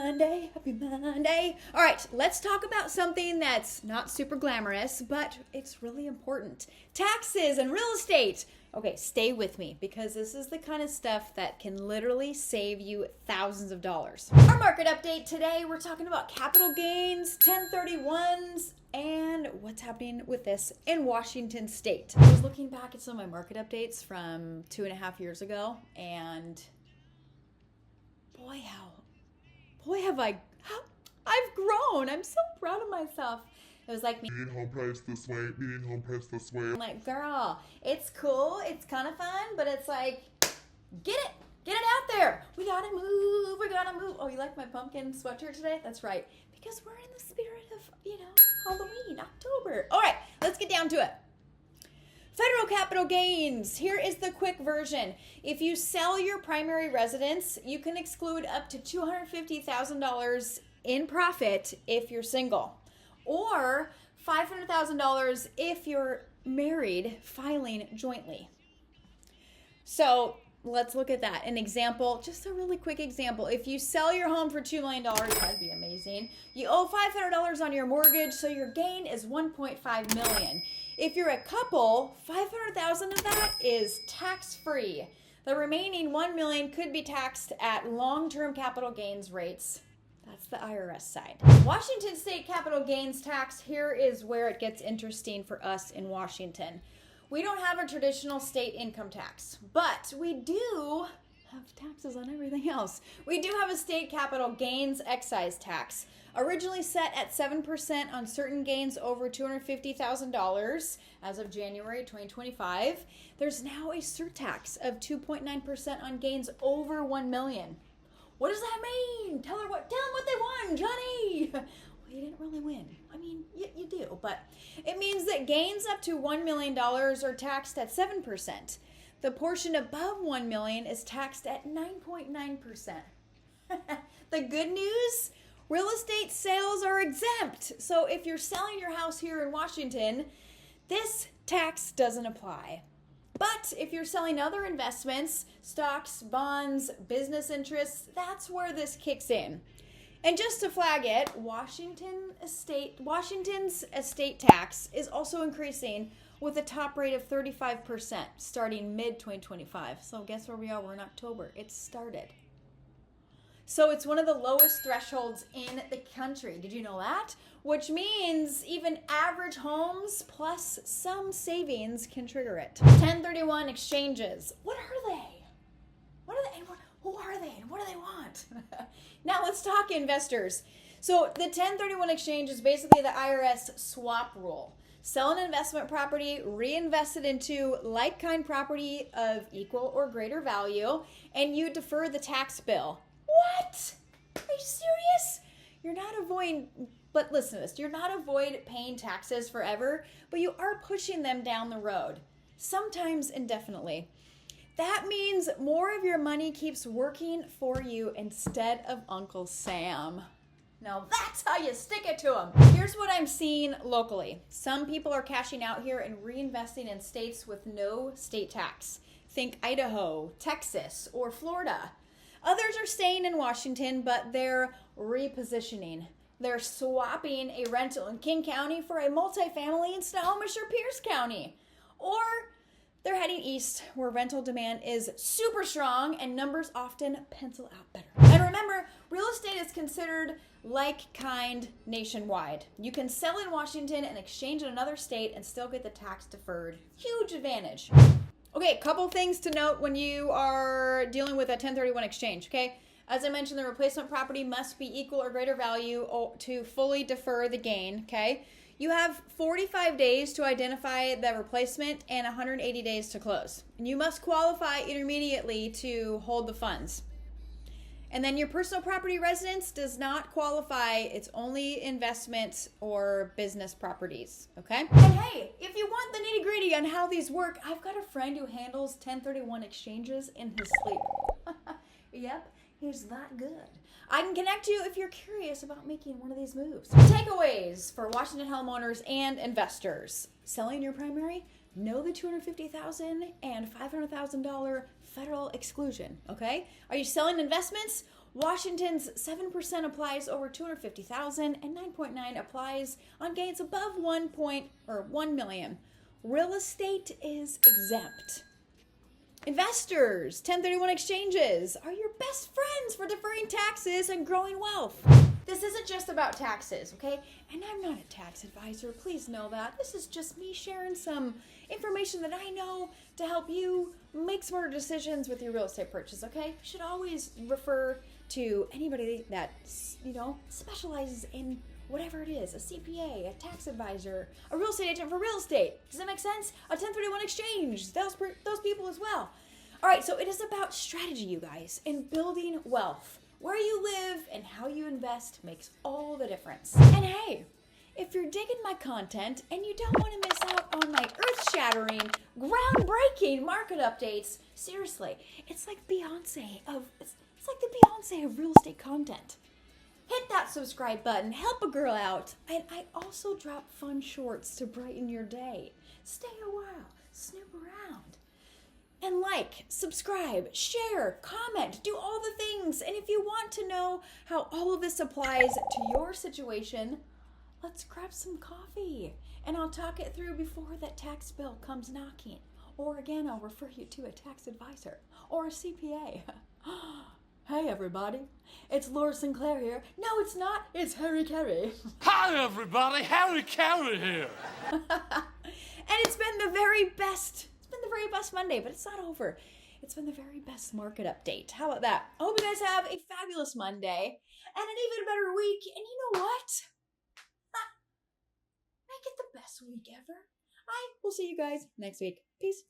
Monday, happy Monday. All right, let's talk about something that's not super glamorous, but it's really important. Taxes and real estate. Okay, stay with me because this is the kind of stuff that can literally save you thousands of dollars. Our market update today, we're talking about capital gains, 1031s, and what's happening with this in Washington State. I was looking back at some of my market updates from 2.5 years ago, and boy, I've grown. I'm so proud of myself. It was like me. Median home price this way, median home price this way. I'm like, girl, it's cool. It's kind of fun, but it's like, get it out there. We gotta move. Oh, you like my pumpkin sweatshirt today? That's right. Because we're in the spirit of, Halloween, October. All right, let's get down to it. Federal capital gains. Here is the quick version. If you sell your primary residence, you can exclude up to $250,000 in profit if you're single, or $500,000 if you're married filing jointly. So let's look at that. An example, just a really quick example. If you sell your home for $2 million, that'd be amazing. You owe $500 on your mortgage, so your gain is $1.5 million. If you're a couple, $500,000 of that is tax-free. The remaining $1 million could be taxed at long-term capital gains rates. That's the IRS side. Washington State capital gains tax, here is where it gets interesting for us in Washington. We don't have a traditional state income tax, but we do have taxes on everything else. We do have a state capital gains excise tax, originally set at 7% on certain gains over $250,000 as of January 2025. There's now a surtax of 2.9% on gains over $1 million. What does that mean? Tell them what they won, Johnny. Well, you didn't really win. I mean, you do, but it means that gains up to $1 million are taxed at 7%. The portion above $1 million is taxed at 9.9%. The good news, real estate sales are exempt. So if you're selling your house here in Washington, this tax doesn't apply. But if you're selling other investments, stocks, bonds, business interests, that's where this kicks in. And just to flag it, Washington's estate tax is also increasing with a top rate of 35% starting mid-2025. So guess where we are? We're in October. It started. So it's one of the lowest thresholds in the country. Did you know that? Which means even average homes plus some savings can trigger it. 1031 exchanges. What are they? Who are they and what do they want? Now let's talk investors. So the 1031 exchange is basically the IRS swap rule. Sell an investment property, reinvest it into like-kind property of equal or greater value, and you defer the tax bill. What? Are you serious? But listen to this, you're not avoid paying taxes forever, but you are pushing them down the road, sometimes indefinitely. That means more of your money keeps working for you instead of Uncle Sam. Now that's how you stick it to them. Here's what I'm seeing locally. Some people are cashing out here and reinvesting in states with no state tax. Think Idaho, Texas, or Florida. Others are staying in Washington, but they're repositioning. They're swapping a rental in King County for a multifamily in Snohomish or Pierce County. Or they're heading east where rental demand is super strong and numbers often pencil out better. And remember, real estate is considered like-kind nationwide. You can sell in Washington and exchange in another state and still get the tax deferred. Huge advantage. Okay, a couple things to note when you are dealing with a 1031 exchange, okay? As I mentioned, the replacement property must be equal or greater value to fully defer the gain, okay? You have 45 days to identify the replacement and 180 days to close. And you must qualify intermediately to hold the funds. And then your personal property residence does not qualify. It's only investments or business properties, okay? And hey, if you want the nitty-gritty on how these work, I've got a friend who handles 1031 exchanges in his sleep. Yep, he's that good. I can connect you if you're curious about making one of these moves. Takeaways for Washington homeowners and investors. Selling your primary? Know the $250,000 and $500,000 federal exclusion, okay? Are you selling investments? Washington's 7% applies over 250,000 and 9.9 applies on gains above 1 million. Real estate is exempt. Investors, 1031 exchanges are your best friends for deferring taxes and growing wealth. This isn't just about taxes, okay? And I'm not a tax advisor, please know that. This is just me sharing some information that I know to help you make smarter decisions with your real estate purchase, okay? You should always refer to anybody that, specializes in whatever it is, a CPA, a tax advisor, a real estate agent for real estate. Does that make sense? A 1031 exchange, those people as well. All right, so it is about strategy, you guys, and building wealth. Where you live and how you invest makes all the difference. And hey, if you're digging my content and you don't want to miss out on my earth-shattering, groundbreaking market updates, seriously, it's like Beyonce it's like the Beyonce of real estate content. Hit that subscribe button, help a girl out. And I also drop fun shorts to brighten your day. Stay a while, snoop around. And like, subscribe, share, comment, do all the things. And if you want to know how all of this applies to your situation, let's grab some coffee. And I'll talk it through before that tax bill comes knocking. Or again, I'll refer you to a tax advisor or a CPA. Hey everybody, it's Laura Sinclair here. No, it's not, it's Harry Carey. Hi everybody, Harry Carey here. And it's been the very best Monday, but it's not over. It's been the very best market update. How about that? I hope you guys have a fabulous Monday and an even better week. And you know what? Make it the best week ever. I will see you guys next week. Peace.